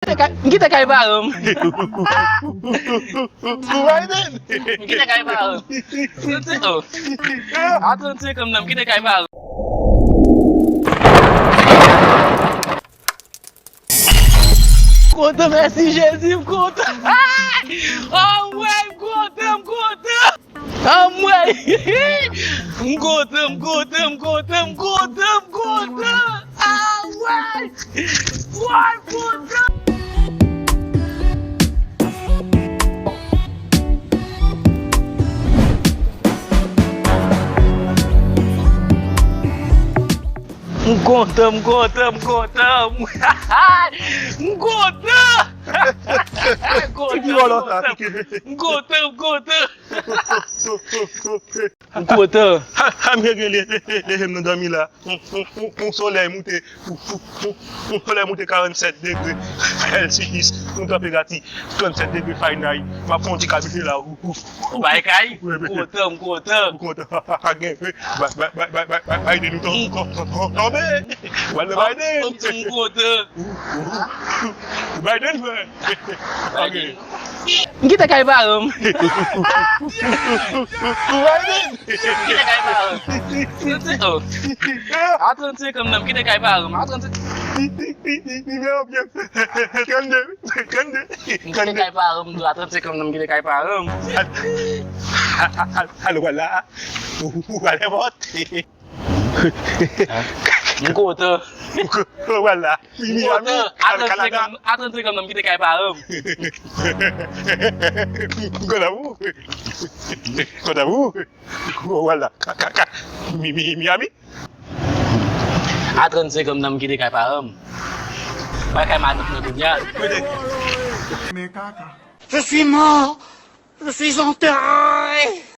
Kita kayak bareng. Biden. Kita kayak bareng. Itu. Aku nanti kemana kita kayak bareng. Conta Messi, Jesus, conta. Oh, mãe, conta. Oh, mãe. Conta. Oh, mãe. Vai, conta. Conta. Conta. Amir les jeunes dormi là. Mon soleil monté. Mon soleil monté 47 degrés. Celsius. Mon température 37 degrés Fahrenheit. Ma fonte habité là. Baik kai. Conta. Biden nous tombé. Voilà Biden. Biden. Ok. Kita kayak bareng. Biden. Kita kayak bareng. Itu. Aku nanti kemana kita kayak bareng. Aku nanti kita kayak bareng. Aku nanti kemana kita kayak bareng. Allora, voilà. Voilà, vote. Conta. Voilà. Aku nanti kemana kita kayak bareng. Quant à vous, voilà. Miami. Aku nanti kemana kita kayak bareng. Pakai mantap tentunya. Je suis mort. Je suis enterré.